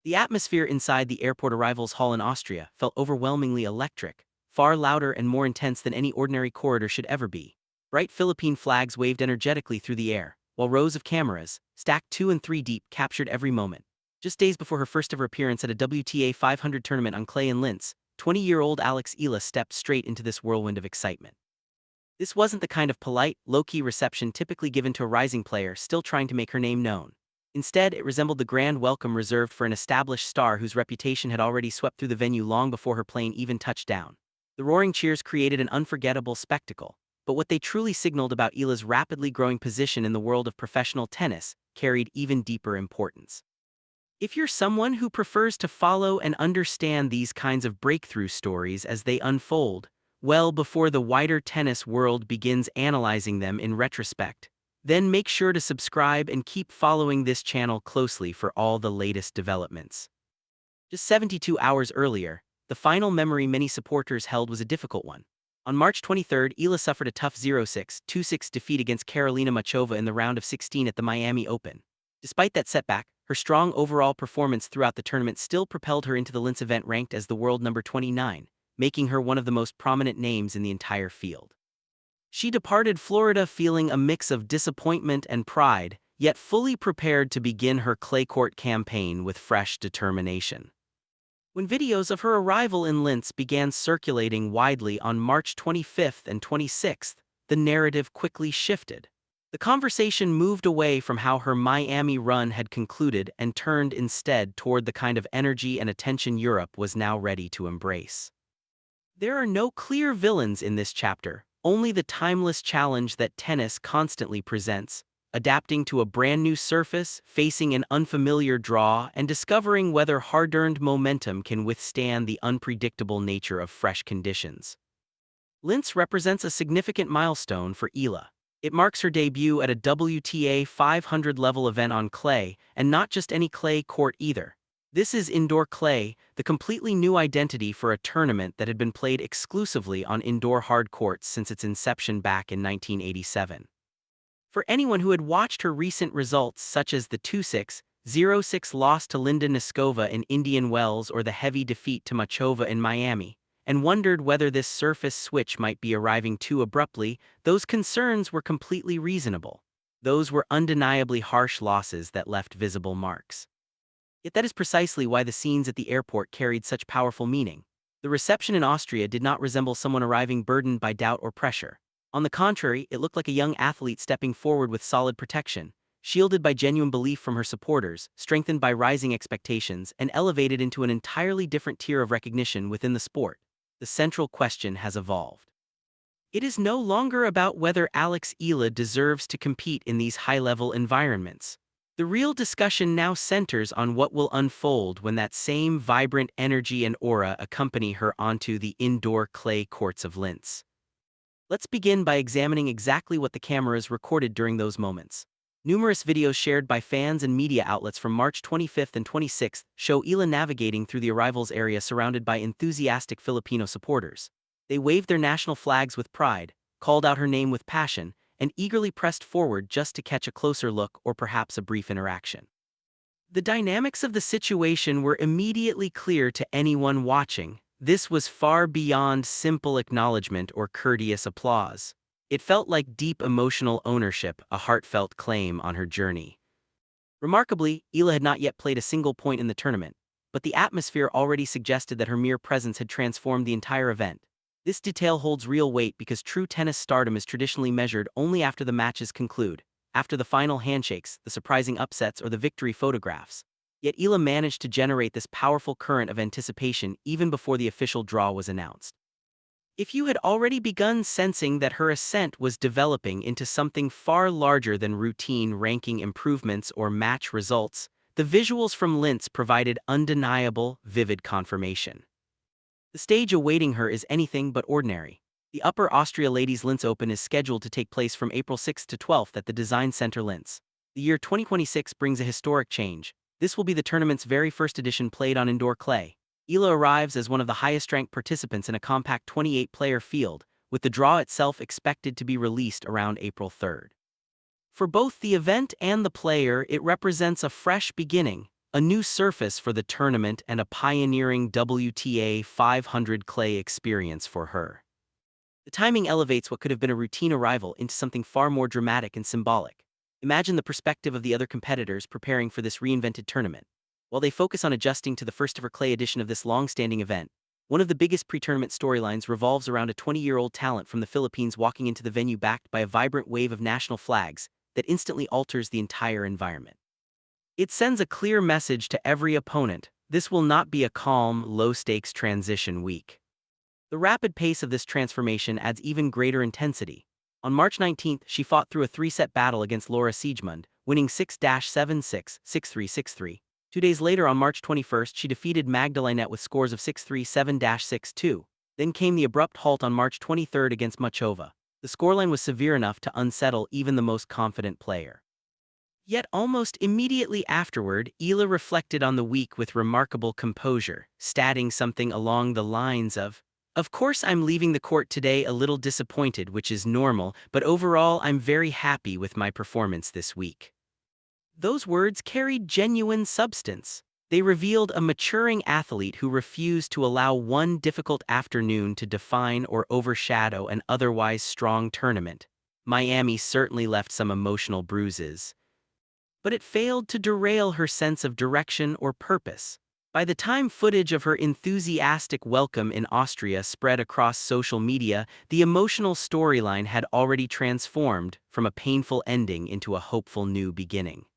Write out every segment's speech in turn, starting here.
The atmosphere inside the airport arrivals hall in Austria felt overwhelmingly electric, far louder and more intense than any ordinary corridor should ever be. Bright Philippine flags waved energetically through the air, while rows of cameras, stacked 2 and 3 deep, captured every moment. Just days before her first ever appearance at a WTA 500 tournament on clay in Linz, 20-year-old Eala stepped straight into this whirlwind of excitement. This wasn't the kind of polite, low-key reception typically given to a rising player still trying to make her name known. Instead, it resembled the grand welcome reserved for an established star whose reputation had already swept through the venue long before her plane even touched down. The roaring cheers created an unforgettable spectacle, but what they truly signaled about Eala's rapidly growing position in the world of professional tennis carried even deeper importance. If you're someone who prefers to follow and understand these kinds of breakthrough stories as they unfold, well before the wider tennis world begins analyzing them in retrospect, then make sure to subscribe and keep following this channel closely for all the latest developments. Just 72 hours earlier, the final memory many supporters held was a difficult one. On March 23, Eala suffered a tough 0-6, 2-6 defeat against Karolina Muchova in the round of 16 at the Miami Open. Despite that setback, her strong overall performance throughout the tournament still propelled her into the Linz event ranked as the world number 29, making her one of the most prominent names in the entire field. She departed Florida feeling a mix of disappointment and pride, yet fully prepared to begin her clay court campaign with fresh determination. When videos of her arrival in Linz began circulating widely on March 25th and 26th, the narrative quickly shifted. The conversation moved away from how her Miami run had concluded and turned instead toward the kind of energy and attention Europe was now ready to embrace. There are no clear villains in this chapter, only the timeless challenge that tennis constantly presents, adapting to a brand new surface, facing an unfamiliar draw, and discovering whether hard-earned momentum can withstand the unpredictable nature of fresh conditions. Linz represents a significant milestone for Eala. It marks her debut at a WTA 500-level event on clay, and not just any clay court either. This is indoor clay, the completely new identity for a tournament that had been played exclusively on indoor hard courts since its inception back in 1987. For anyone who had watched her recent results such as the 2-6, 0-6 loss to Linda Niskova in Indian Wells or the heavy defeat to Machova in Miami, and wondered whether this surface switch might be arriving too abruptly, those concerns were completely reasonable. Those were undeniably harsh losses that left visible marks. Yet that is precisely why the scenes at the airport carried such powerful meaning. The reception in Austria did not resemble someone arriving burdened by doubt or pressure. On the contrary, it looked like a young athlete stepping forward with solid protection, shielded by genuine belief from her supporters, strengthened by rising expectations, and elevated into an entirely different tier of recognition within the sport. The central question has evolved. It is no longer about whether Eala deserves to compete in these high-level environments. The real discussion now centers on what will unfold when that same vibrant energy and aura accompany her onto the indoor clay courts of Linz. Let's begin by examining exactly what the cameras recorded during those moments. Numerous videos shared by fans and media outlets from March 25th and 26th show Eala navigating through the arrivals area surrounded by enthusiastic Filipino supporters. They waved their national flags with pride, called out her name with passion, and eagerly pressed forward just to catch a closer look or perhaps a brief interaction. The dynamics of the situation were immediately clear to anyone watching. This was far beyond simple acknowledgement or courteous applause. It felt like deep emotional ownership, a heartfelt claim on her journey. Remarkably, Eala had not yet played a single point in the tournament, but the atmosphere already suggested that her mere presence had transformed the entire event. This detail holds real weight because true tennis stardom is traditionally measured only after the matches conclude, after the final handshakes, the surprising upsets, or the victory photographs. Yet Eala managed to generate this powerful current of anticipation even before the official draw was announced. If you had already begun sensing that her ascent was developing into something far larger than routine ranking improvements or match results, the visuals from Linz provided undeniable, vivid confirmation. The stage awaiting her is anything but ordinary. The Upper Austria Ladies Linz Open is scheduled to take place from April 6 to 12 at the Design Center Linz. The year 2026 brings a historic change. This will be the tournament's very first edition played on indoor clay. Eala arrives as one of the highest-ranked participants in a compact 28-player field, with the draw itself expected to be released around April 3rd. For both the event and the player, it represents a fresh beginning, a new surface for the tournament and a pioneering WTA 500 clay experience for her. The timing elevates what could have been a routine arrival into something far more dramatic and symbolic. Imagine the perspective of the other competitors preparing for this reinvented tournament. While they focus on adjusting to the first-ever clay edition of this long-standing event, one of the biggest pre-tournament storylines revolves around a 20-year-old talent from the Philippines walking into the venue backed by a vibrant wave of national flags that instantly alters the entire environment. It sends a clear message to every opponent: this will not be a calm, low-stakes transition week. The rapid pace of this transformation adds even greater intensity. On March 19th, she fought through a three-set battle against Laura Siegemund, winning 6-7-6, 6-3, 6-3. 2 days later, on March 21st, she defeated Magdalena with scores of 6-3, 7-6-2. Then came the abrupt halt on March 23rd against Machova. The scoreline was severe enough to unsettle even the most confident player. Yet almost immediately afterward, Eala reflected on the week with remarkable composure, stating something along the lines of course I'm leaving the court today a little disappointed, which is normal, but overall I'm very happy with my performance this week. Those words carried genuine substance. They revealed a maturing athlete who refused to allow one difficult afternoon to define or overshadow an otherwise strong tournament. Miami certainly left some emotional bruises, but it failed to derail her sense of direction or purpose. By the time footage of her enthusiastic welcome in Austria spread across social media, the emotional storyline had already transformed from a painful ending into a hopeful new beginning.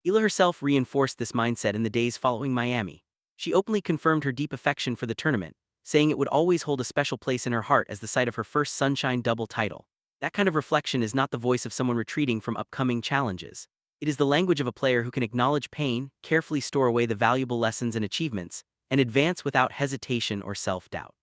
Eala herself reinforced this mindset in the days following Miami. She openly confirmed her deep affection for the tournament, saying it would always hold a special place in her heart as the site of her first Sunshine Double title. That kind of reflection is not the voice of someone retreating from upcoming challenges. It is the language of a player who can acknowledge pain, carefully store away the valuable lessons and achievements, and advance without hesitation or self-doubt.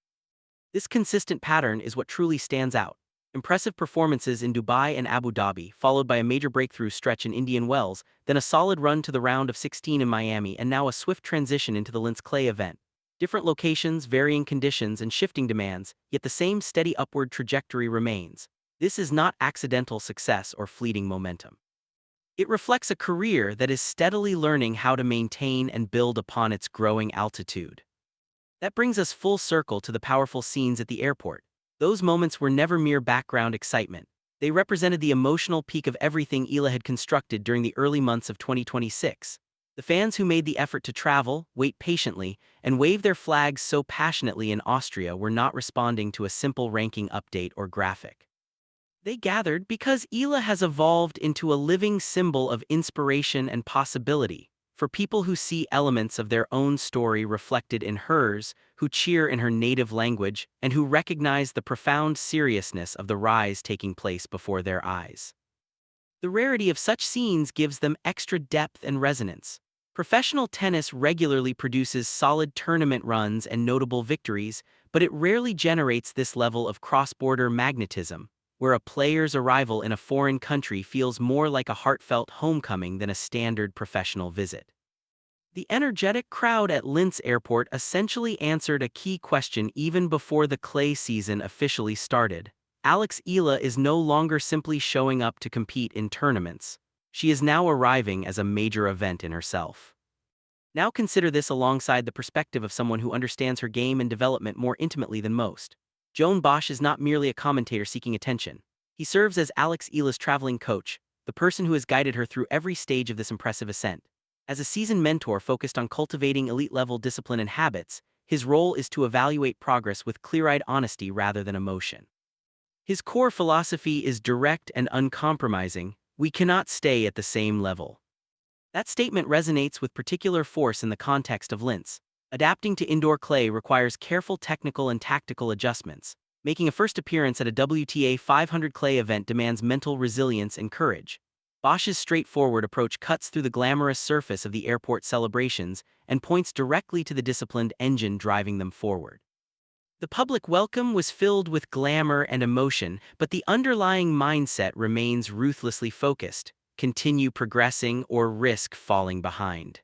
This consistent pattern is what truly stands out. Impressive performances in Dubai and Abu Dhabi, followed by a major breakthrough stretch in Indian Wells, then a solid run to the round of 16 in Miami, and now a swift transition into the Linz Clay event. Different locations, varying conditions, and shifting demands, yet the same steady upward trajectory remains. This is not accidental success or fleeting momentum. It reflects a career that is steadily learning how to maintain and build upon its growing altitude. That brings us full circle to the powerful scenes at the airport. Those moments were never mere background excitement. They represented the emotional peak of everything Eala had constructed during the early months of 2026. The fans who made the effort to travel, wait patiently, and wave their flags so passionately in Austria were not responding to a simple ranking update or graphic. They gathered because Eala has evolved into a living symbol of inspiration and possibility, for people who see elements of their own story reflected in hers, who cheer in her native language, and who recognize the profound seriousness of the rise taking place before their eyes. The rarity of such scenes gives them extra depth and resonance. Professional tennis regularly produces solid tournament runs and notable victories, but it rarely generates this level of cross-border magnetism, where a player's arrival in a foreign country feels more like a heartfelt homecoming than a standard professional visit. The energetic crowd at Linz Airport essentially answered a key question even before the clay season officially started. Eala is no longer simply showing up to compete in tournaments. She is now arriving as a major event in herself. Now consider this alongside the perspective of someone who understands her game and development more intimately than most. Joan Bosch is not merely a commentator seeking attention. He serves as Eala's traveling coach, the person who has guided her through every stage of this impressive ascent. As a seasoned mentor focused on cultivating elite-level discipline and habits, his role is to evaluate progress with clear-eyed honesty rather than emotion. His core philosophy is direct and uncompromising: we cannot stay at the same level. That statement resonates with particular force in the context of Linz. Adapting to indoor clay requires careful technical and tactical adjustments. Making a first appearance at a WTA 500 clay event demands mental resilience and courage. Bosch's straightforward approach cuts through the glamorous surface of the airport celebrations and points directly to the disciplined engine driving them forward. The public welcome was filled with glamour and emotion, but the underlying mindset remains ruthlessly focused: continue progressing or risk falling behind.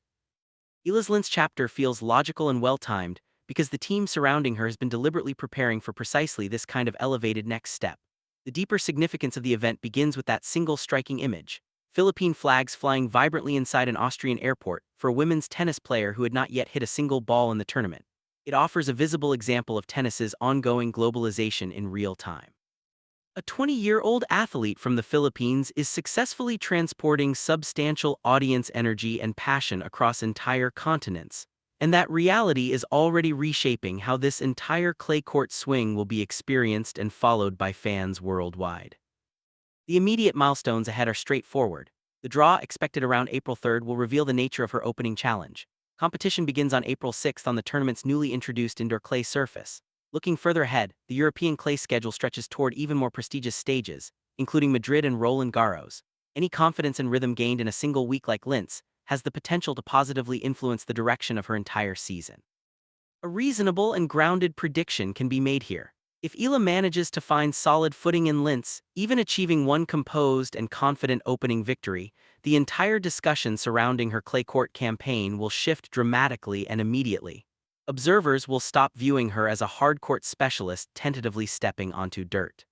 Eala's Linz chapter feels logical and well-timed because the team surrounding her has been deliberately preparing for precisely this kind of elevated next step. The deeper significance of the event begins with that single striking image. Philippine flags flying vibrantly inside an Austrian airport for a women's tennis player who had not yet hit a single ball in the tournament. It offers a visible example of tennis's ongoing globalization in real time. A 20-year-old athlete from the Philippines is successfully transporting substantial audience energy and passion across entire continents, and that reality is already reshaping how this entire clay court swing will be experienced and followed by fans worldwide. The immediate milestones ahead are straightforward. The draw, expected around April 3rd, will reveal the nature of her opening challenge. Competition begins on April 6th on the tournament's newly introduced indoor clay surface. Looking further ahead, the European clay schedule stretches toward even more prestigious stages, including Madrid and Roland Garros. Any confidence and rhythm gained in a single week like Linz has the potential to positively influence the direction of her entire season. A reasonable and grounded prediction can be made here. If Eala manages to find solid footing in Linz, even achieving one composed and confident opening victory, the entire discussion surrounding her clay court campaign will shift dramatically and immediately. Observers will stop viewing her as a hard-court specialist tentatively stepping onto dirt.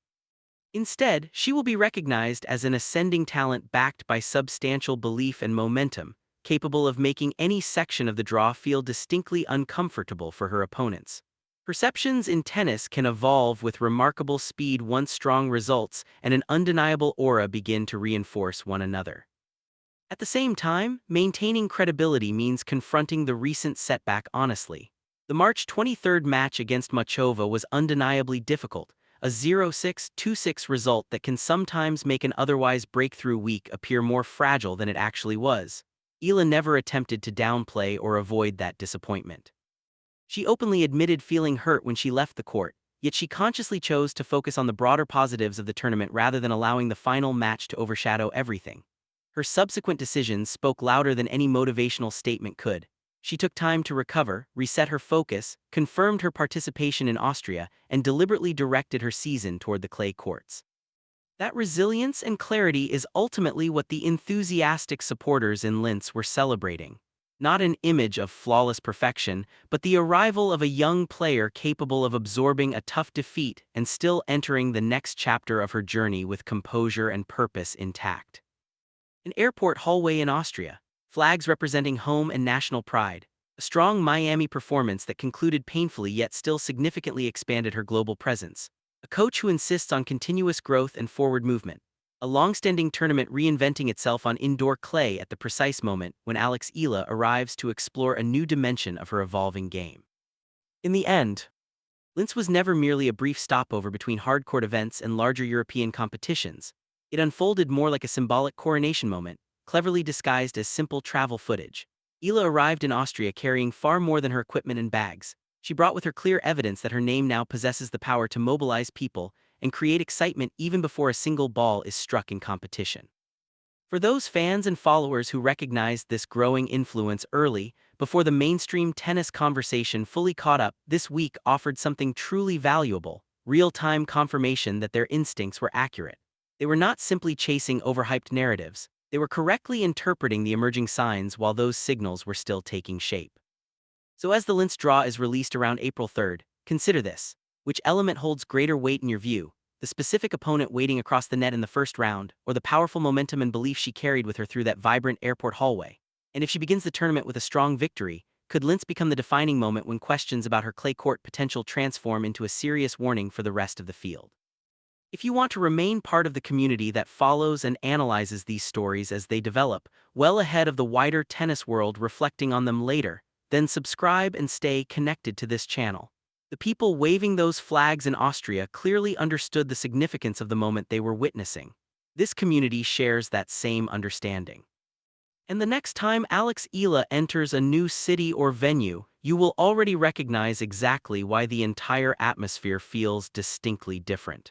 Instead, she will be recognized as an ascending talent backed by substantial belief and momentum, capable of making any section of the draw feel distinctly uncomfortable for her opponents. Perceptions in tennis can evolve with remarkable speed once strong results and an undeniable aura begin to reinforce one another. At the same time, maintaining credibility means confronting the recent setback honestly. The March 23rd match against Machova was undeniably difficult, a 0-6, 2-6 result that can sometimes make an otherwise breakthrough week appear more fragile than it actually was. Eala never attempted to downplay or avoid that disappointment. She openly admitted feeling hurt when she left the court, yet she consciously chose to focus on the broader positives of the tournament rather than allowing the final match to overshadow everything. Her subsequent decisions spoke louder than any motivational statement could. She took time to recover, reset her focus, confirmed her participation in Austria, and deliberately directed her season toward the clay courts. That resilience and clarity is ultimately what the enthusiastic supporters in Linz were celebrating. Not an image of flawless perfection, but the arrival of a young player capable of absorbing a tough defeat and still entering the next chapter of her journey with composure and purpose intact. An airport hallway in Austria, flags representing home and national pride, a strong Miami performance that concluded painfully yet still significantly expanded her global presence, a coach who insists on continuous growth and forward movement, a long-standing tournament reinventing itself on indoor clay at the precise moment when Eala arrives to explore a new dimension of her evolving game. In the end, Linz was never merely a brief stopover between hard-court events and larger European competitions. It unfolded more like a symbolic coronation moment, cleverly disguised as simple travel footage. Eala arrived in Austria carrying far more than her equipment and bags. She brought with her clear evidence that her name now possesses the power to mobilize people and create excitement even before a single ball is struck in competition. For those fans and followers who recognized this growing influence early, before the mainstream tennis conversation fully caught up, this week offered something truly valuable: real-time confirmation that their instincts were accurate. They were not simply chasing overhyped narratives, they were correctly interpreting the emerging signs while those signals were still taking shape. So as the Linz draw is released around April 3rd, consider this. Which element holds greater weight in your view? The specific opponent waiting across the net in the first round, or the powerful momentum and belief she carried with her through that vibrant airport hallway? And if she begins the tournament with a strong victory, could Linz become the defining moment when questions about her clay court potential transform into a serious warning for the rest of the field? If you want to remain part of the community that follows and analyzes these stories as they develop, well ahead of the wider tennis world reflecting on them later, then subscribe and stay connected to this channel. The people waving those flags in Austria clearly understood the significance of the moment they were witnessing. This community shares that same understanding. And the next time Eala enters a new city or venue, you will already recognize exactly why the entire atmosphere feels distinctly different.